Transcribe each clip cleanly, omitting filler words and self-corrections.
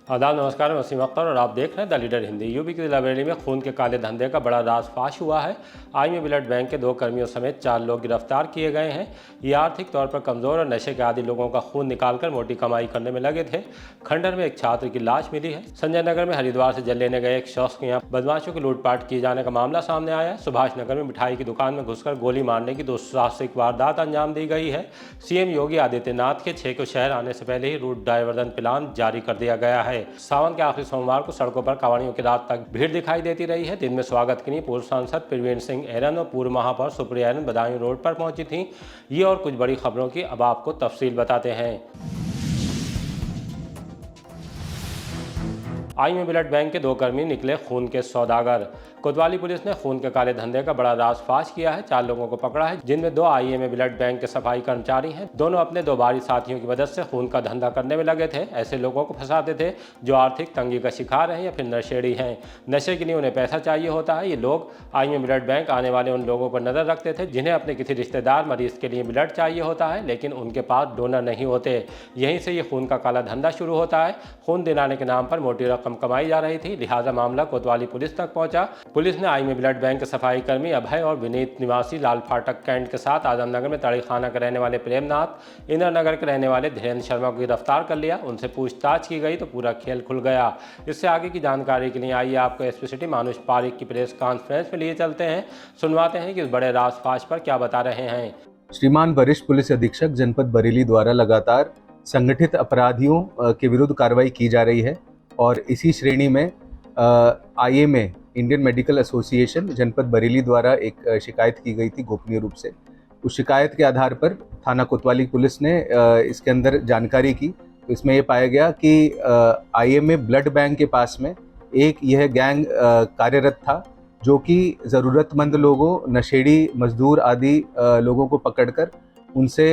आदाब नमस्कार, मैं वसीम अख्तर और आप देख रहे हैं द लीडर हिंदी। यूपी की लाइब्रेरी में खून के काले धंधे का बड़ा राज फाश हुआ है। आईएमए ब्लड बैंक के 2 कर्मियों समेत 4 लोग गिरफ्तार किए गए हैं। ये आर्थिक तौर पर कमजोर और नशे के आदी लोगों का खून निकालकर मोटी कमाई करने में लगे थे। खंडर में एक छात्र की लाश मिली है। संजय नगर में हरिद्वार से जल लेने गए एक शख्स के यहाँ बदमाशों की लूटपाट किए जाने का मामला सामने आया है। सुभाष नगर में मिठाई की दुकान में घुसकर गोली मारने की दुस्साहसिक वारदात अंजाम दी गई है। सीएम योगी आदित्यनाथ के 6 को शहर आने से पहले ही रूट डायवर्जन प्लान जारी कर दिया गया है। सावन के आखिरी सोमवार को सड़कों पर कांवड़ियों की रात तक भीड़ दिखाई देती रही है। दिन में स्वागत के लिए पूर्व सांसद प्रवीण सिंह ऐरन और पूर्व महापौर सुप्रिया ऐरन बदायूं रोड पर पहुंची थीं। ये और कुछ बड़ी खबरों की अब आपको तफसील बताते हैं। आईएमए ब्लड बैंक के 2 कर्मी निकले खून के सौदागर। कोतवाली पुलिस ने खून के काले धंधे का बड़ा राज फाश किया है। 4 लोगों को पकड़ा है, जिनमें 2 आईएमए ब्लड बैंक के सफाई कर्मचारी हैं। दोनों अपने 2 बारी साथियों की मदद से खून का धंधा करने में लगे थे। ऐसे लोगों को फंसाते थे जो आर्थिक तंगी का शिकार हैं या फिर नशेड़ी हैं। नशे के लिए उन्हें पैसा चाहिए होता है। ये लोग आईएमए ब्लड बैंक आने वाले उन लोगों पर नजर रखते थे जिन्हें अपने किसी रिश्तेदार मरीज के लिए ब्लड चाहिए होता है, लेकिन उनके पास डोनर नहीं होते। यहीं से ये खून का काला धंधा शुरू होता है। खून दिलाने के नाम पर मोटी रकम कमाई जा रही थी, लिहाजा मामला कोतवाली पुलिस तक पहुंचा। पुलिस ने आईएमए ब्लड बैंक के सफाई कर्मी अभय और विनीत निवासी लाल फाटक कैंट के साथ आजमनगर में तड़ीखाना के रहने वाले प्रेमनाथ, इंद्र नगर के रहने वाले धीरेन्द्र शर्मा को गिरफ्तार कर लिया। उनसे पूछताछ की गई तो पूरा खेल खुल गया। इससे आगे की जानकारी के लिए आइए आपको एसपी सिटी मानुष पारिक की प्रेस कॉन्फ्रेंस में लिए चलते हैं, सुनवाते हैं कि इस बड़े राजफाश पर क्या बता रहे हैं। श्रीमान वरिष्ठ पुलिस अधीक्षक जनपद बरेली द्वारा लगातार संगठित अपराधियों के विरुद्ध कार्रवाई की जा रही है और इसी श्रेणी में आईएमए इंडियन मेडिकल एसोसिएशन जनपद बरेली द्वारा एक शिकायत की गई थी गोपनीय रूप से। उस शिकायत के आधार पर थाना कोतवाली पुलिस ने इसके अंदर जानकारी की तो इसमें यह पाया गया कि आईएमए ब्लड बैंक के पास में एक यह गैंग कार्यरत था जो कि ज़रूरतमंद लोगों, नशेड़ी, मजदूर आदि लोगों को पकड़कर उनसे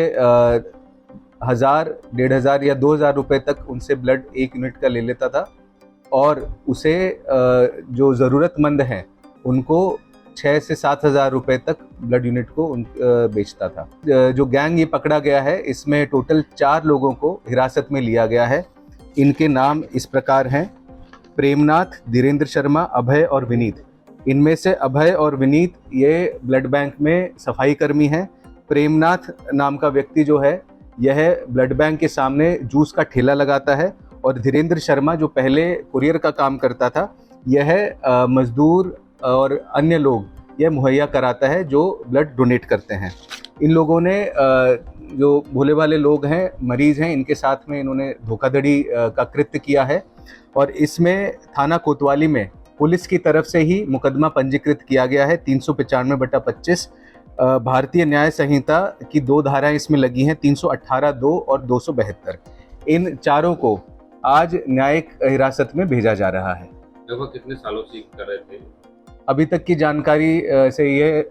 1000, 1500 या 2000 रुपये तक उनसे ब्लड 1 यूनिट का ले लेता था और उसे जो ज़रूरतमंद हैं उनको 6 से 7,000 रुपये तक ब्लड यूनिट को बेचता था। जो गैंग ये पकड़ा गया है इसमें टोटल 4 लोगों को हिरासत में लिया गया है। इनके नाम इस प्रकार हैं: प्रेमनाथ, धीरेन्द्र शर्मा, अभय और विनीत। इनमें से अभय और विनीत ये ब्लड बैंक में सफाई कर्मी हैं। प्रेमनाथ नाम का व्यक्ति जो है यह ब्लड बैंक के सामने जूस का ठेला लगाता है और धीरेन्द्र शर्मा जो पहले कुरियर का काम करता था यह मजदूर और अन्य लोग यह मुहैया कराता है जो ब्लड डोनेट करते हैं। इन लोगों ने जो भोले भाले लोग हैं, मरीज हैं, इनके साथ में इन्होंने धोखाधड़ी का कृत्य किया है और इसमें थाना कोतवाली में पुलिस की तरफ से ही मुकदमा पंजीकृत किया गया है। 395/25 भारतीय न्याय संहिता की 2 धाराएं इसमें लगी हैं, 318(2) और 272। इन चारों को आज न्यायिक हिरासत में भेजा जा रहा है। लगभग कितने सालों से कर रहे थे? अभी तक की जानकारी से यह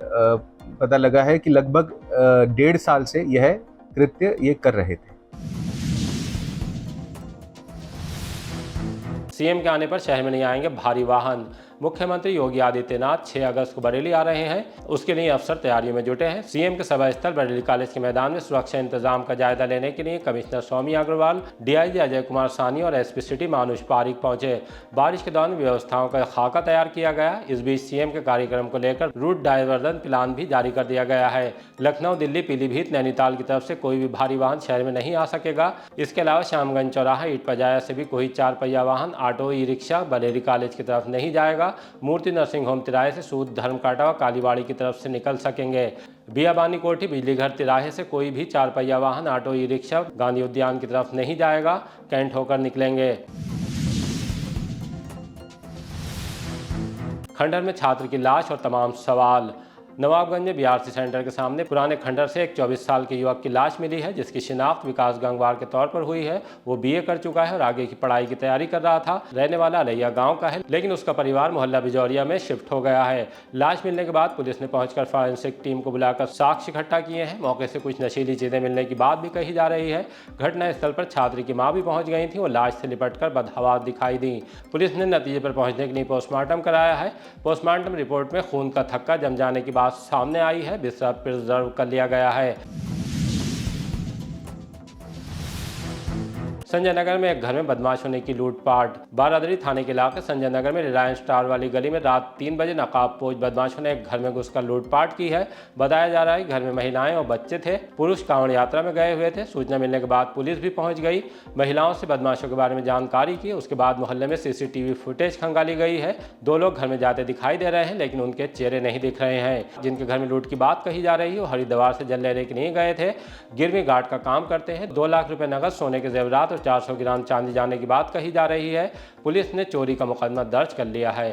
पता लगा है कि लगभग 1.5 साल से यह कृत्य ये कर रहे थे। सीएम के आने पर शहर में नहीं आएंगे भारी वाहन। मुख्यमंत्री योगी आदित्यनाथ 6 अगस्त को बरेली आ रहे हैं। उसके लिए अफसर तैयारियों में जुटे हैं। सीएम के सभा स्थल बरेली कॉलेज के मैदान में सुरक्षा इंतजाम का जायजा लेने के लिए कमिश्नर सौम्या अग्रवाल, डीआईजी अजय कुमार सानी और एसपी सिटी मानुष पारिक पहुंचे। बारिश के दौरान व्यवस्थाओं का खाका तैयार किया गया। इस बीच सीएम के कार्यक्रम को लेकर रूट डायवर्जन प्लान भी जारी कर दिया गया है। लखनऊ, दिल्ली, पीलीभीत, नैनीताल की तरफ से कोई भी भारी वाहन शहर में नहीं आ सकेगा। इसके अलावा श्यामगंज चौराहा, ईट पजाया से भी कोई 4 पहिया वाहन, auto, e rickshaw Bareilly college की तरफ नहीं जाएगा। मूर्ति नर्सिंग होम तिराहे से सूद धर्म काटा व कालीबाड़ी की तरफ से निकल सकेंगे। बियाबानी कोठी, बिजली घर तिराहे से कोई भी 4 पहिया वाहन, ऑटो, ई रिक्शा गांधी उद्यान की तरफ नहीं जाएगा। कैंट होकर निकलेंगे। खंडर में छात्र की लाश और तमाम सवाल। नवाबगंज में बीआरसी सेंटर के सामने पुराने खंडर से एक 24 साल के युवक की लाश मिली है, जिसकी शिनाख्त विकास गंगवार के तौर पर हुई है। वो बीए कर चुका है और आगे की पढ़ाई की तैयारी कर रहा था। रहने वाला अलैया गांव का है, लेकिन उसका परिवार मोहल्ला बिजौरिया में शिफ्ट हो गया है। लाश मिलने के बाद पुलिस ने पहुंचकर फॉरेंसिक टीम को बुलाकर साक्ष्य इकट्ठा किए हैं। मौके से कुछ नशीली चीजें मिलने की बात भी कही जा रही है। घटनास्थल पर छात्र की मां भी पहुंच गई थी। वो लाश से लिपटकर बदहवास दिखाई दी। पुलिस ने नतीजे पर पहुंचने के लिए पोस्टमार्टम कराया है। पोस्टमार्टम रिपोर्ट में खून का थक्का जम जाने की बात सामने आई है। बिस्तर प्रिजर्व कर लिया गया है। संजय नगर में एक घर में बदमाशों ने की लूटपाट। बारादरी थाने के इलाके संजय नगर में रिलायंस स्टार वाली गली में रात 3 बजे नकाबपोश बदमाशों ने एक घर में घुसकर लूटपाट की है। बताया जा रहा है घर में महिलाएं और बच्चे थे। पुरुष कांवड़ यात्रा में गए हुए थे। सूचना मिलने के बाद पुलिस भी पहुंच गई। महिलाओं से बदमाशों के बारे में जानकारी की। उसके बाद मोहल्ले में सीसीटीवी फुटेज खंगाली गई है। 2 लोग घर में जाते दिखाई दे रहे हैं, लेकिन उनके चेहरे नहीं दिख रहे हैं। जिनके घर में लूट की बात कही जा रही है वो हरिद्वार से जल लेने के लिए गए थे। गिरवी गार्ड का काम करते हैं। 2 लाख रुपए नगद, सोने के जेवरात और 400 ग्राम चांदी जाने की बात कही जा रही है। पुलिस ने चोरी का मुकदमा दर्ज कर लिया है।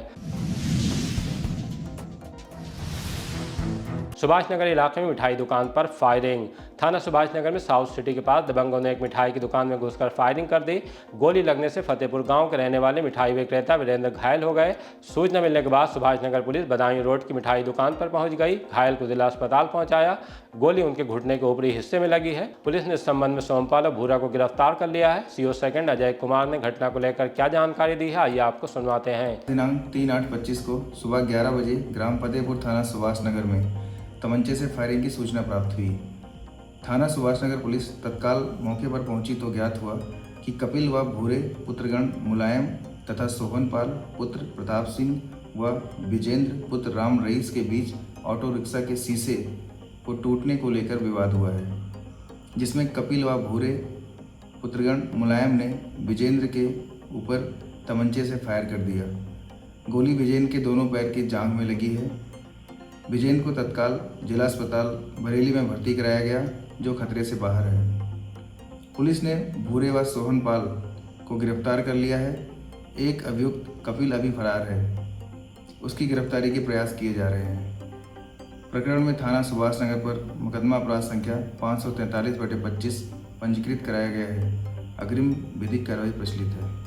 सुभाष नगर इलाके में मिठाई दुकान पर फायरिंग। थाना सुभाष नगर में साउथ सिटी के पास दबंगों ने एक मिठाई की दुकान में घुसकर फायरिंग कर दी। गोली लगने से फतेहपुर गांव के रहने वाले मिठाई विक्रेता वीरेंद्र घायल हो गए। सूचना मिलने के बाद सुभाष नगर पुलिस बदायूं रोड की मिठाई दुकान पर पहुंच गई। घायल को जिला अस्पताल पहुंचाया। गोली उनके घुटने के ऊपरी हिस्से में लगी है। पुलिस ने इस संबंध में सोमपाल और भूरा को गिरफ्तार कर लिया है। सीओ सेकंड अजय कुमार ने घटना को लेकर क्या जानकारी दी है, आइए आपको सुनवाते हैं। दिनांक 3/8/25 को सुबह 11 बजे ग्राम फतेहपुर थाना सुभाष नगर में तमंचे से फायरिंग की सूचना प्राप्त हुई। थाना सुभाष नगर पुलिस तत्काल मौके पर पहुंची तो ज्ञात हुआ कि कपिल व भूरे पुत्रगण मुलायम तथा सोहनपाल पुत्र प्रताप सिंह व विजेंद्र पुत्र राम रईस के बीच ऑटो रिक्शा के शीशे को टूटने को लेकर विवाद हुआ है, जिसमें कपिल व भूरे पुत्रगण मुलायम ने विजेंद्र के ऊपर तमंचे से फायर कर दिया। गोली विजेंद्र के दोनों पैर की जांघ में लगी है। विजेंद्र को तत्काल जिला अस्पताल बरेली में भर्ती कराया गया, जो खतरे से बाहर है। पुलिस ने भूरे व सोहनपाल को गिरफ्तार कर लिया है। एक अभियुक्त कपिल अभी फरार है, उसकी गिरफ्तारी के प्रयास किए जा रहे हैं। प्रकरण में थाना सुभाष नगर पर मुकदमा अपराध संख्या 543/25 पंजीकृत कराया गया है। अग्रिम विधिक कार्रवाई प्रचलित है।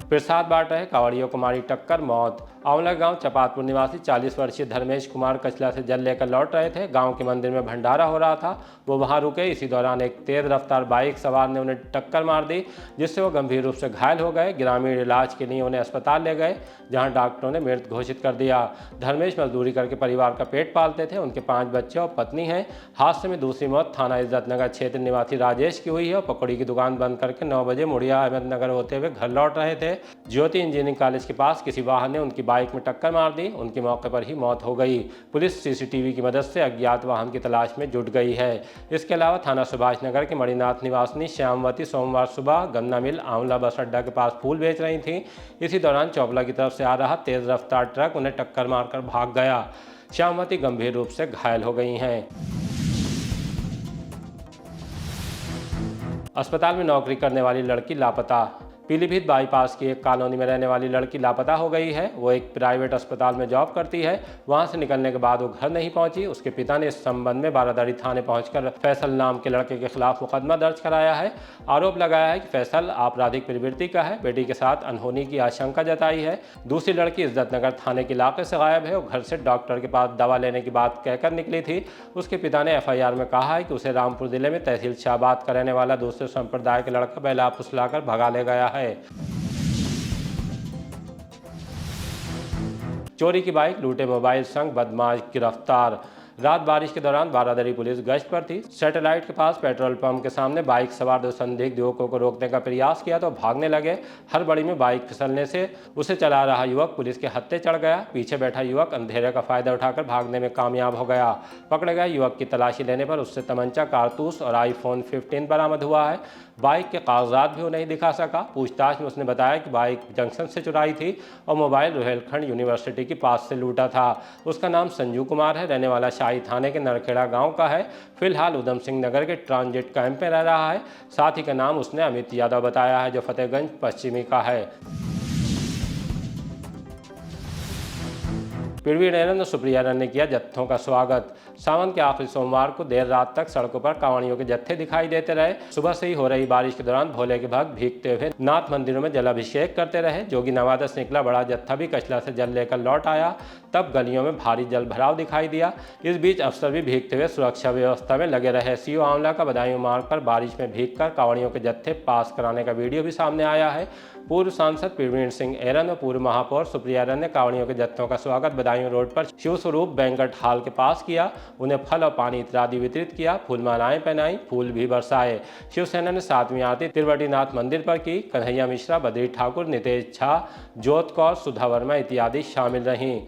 प्रसाद बांट रहे कांवड़ियों को मारी टक्कर, मौत। आंवला गांव चपातपुर निवासी 40 वर्षीय धर्मेश कुमार कचला से जल लेकर लौट रहे थे। गांव के मंदिर में भंडारा हो रहा था, वो वहां रुके। इसी दौरान एक तेज रफ्तार बाइक सवार ने उन्हें टक्कर मार दी, जिससे वो गंभीर रूप से घायल हो गए। ग्रामीण इलाज के लिए उन्हें अस्पताल ले गए, जहां डॉक्टरों ने मृत घोषित कर दिया। धर्मेश मजदूरी करके परिवार का पेट पालते थे। उनके 5 बच्चे और पत्नी हैं। हादसे में दूसरी मौत थाना इज्जतनगर क्षेत्र निवासी राजेश की हुई है। पकौड़ी की दुकान बंद करके 9 बजे मुड़िया अहमदनगर होते हुए घर लौट रहे थे। ज्योति इंजीनियरिंग कॉलेज के पास किसी वाहन ने उनकी बाइक में टक्कर मार दी। उनकी मौके पर ही मौत हो गई। पुलिस सीसीटीवी की मदद से अज्ञात वाहन की तलाश में जुट गई है। इसके अलावा थाना सुभाष नगर के मणिनाथ निवासिनी श्यामवती सोमवार सुबह गन्ना मिल आंवला बस अड्डा के पास फूल बेच रही थी। इसी दौरान चौपला की तरफ से आ रहा तेज रफ्तार ट्रक उन्हें टक्कर मारकर भाग गया। श्यामवती गंभीर रूप से घायल हो गई हैं। अस्पताल में नौकरी करने वाली लड़की लापता। पीलीभीत बाईपास की एक कॉलोनी में रहने वाली लड़की लापता हो गई है। वो एक प्राइवेट अस्पताल में जॉब करती है। वहां से निकलने के बाद वो घर नहीं पहुंची। उसके पिता ने इस संबंध में बारादरी थाने पहुंचकर फैसल नाम के लड़के के खिलाफ मुकदमा दर्ज कराया है। आरोप लगाया है कि फैसल आपराधिक प्रवृत्ति का है। बेटी के साथ अनहोनी की आशंका जताई है। दूसरी लड़की इज्जतनगर थाने के इलाके से गायब है। वो घर से डॉक्टर के पास दवा लेने की बात कहकर निकली थी। उसके पिता ने FIR में कहा है कि उसे रामपुर जिले में तहसील शाहबाद का रहने वाला दूसरे संप्रदाय का लड़का बहला फुसलाकर भगा ले गया है। चोरी की बाइक लूटे मोबाइल संग बदमाश गिरफ्तार। रात बारिश के दौरान बारादरी पुलिस गश्त पर थी। सैटेलाइट के पास पेट्रोल पंप के सामने बाइक सवार 2 संदिग्ध युवकों को रोकने का प्रयास किया तो भागने लगे। हड़बड़ी में बाइक फिसलने से उसे चला रहा युवक पुलिस के हत्थे चढ़ गया। पीछे बैठा युवक अंधेरे का फायदा उठाकर भागने में कामयाब हो गया। पकड़े गए युवक की तलाशी लेने पर उससे तमंचा, कारतूस और iPhone 15 बरामद हुआ है। बाइक के कागजात भी वो नहीं दिखा सका। पूछताछ में उसने बताया कि बाइक जंक्शन से चुराई थी और मोबाइल रोहेलखंड यूनिवर्सिटी के पास से लूटा था। उसका नाम संजू कुमार है, रहने वाला शाही थाने के नरखेड़ा गांव का है। फिलहाल उधम सिंह नगर के ट्रांजिट कैंप में रह रहा है। साथी का नाम उसने अमित यादव बताया है, जो फतेहगंज पश्चिमी का है। पीढ़ी नैरन और सुप्रिया रन ने किया जत्थों का स्वागत। सावन के आखिरी सोमवार को देर रात तक सड़कों पर कांवड़ियों के जत्थे दिखाई देते रहे। सुबह से ही हो रही बारिश के दौरान भोले के भक्त भीगते हुए नाथ मंदिरों में जलाभिषेक करते रहे। जोगी नवादा से निकला बड़ा जत्था भी कचला से जल लेकर लौट आया। तब गलियों में भारी जल भराव दिखाई दिया। इस बीच अफसर भी भीगते हुए सुरक्षा व्यवस्था में लगे रहे। सीओ आंवला का बदायूं मार्ग पर बारिश में भीगकर कांवड़ियों के जत्थे पास कराने का वीडियो भी सामने आया है। पूर्व सांसद प्रवीण सिंह एरन और पूर्व महापौर सुप्रिया रन ने कांवड़ियों के जत्थों का स्वागत बदायूं रोड पर शिव स्वरूप बैंक्वेट हॉल के पास किया। उन्हें फल और पानी इत्यादि वितरित किया, फूलमालाएं पहनाई, फूल भी बरसाए। शिवसेना ने 7वीं आरती त्रिवटीनाथ मंदिर पर की। कन्हैया मिश्रा, बद्री ठाकुर, नितेश झा, ज्योत कौर, सुधा वर्मा इत्यादि शामिल रहीं।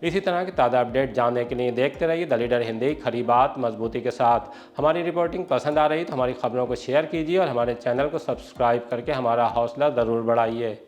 इसी तरह के ताज़ा अपडेट जानने के लिए देखते रहिए द लीडर हिंदी। खरी बात मजबूती के साथ। हमारी रिपोर्टिंग पसंद आ रही तो हमारी खबरों को शेयर कीजिए और हमारे चैनल को सब्सक्राइब करके हमारा हौसला ज़रूर बढ़ाइए।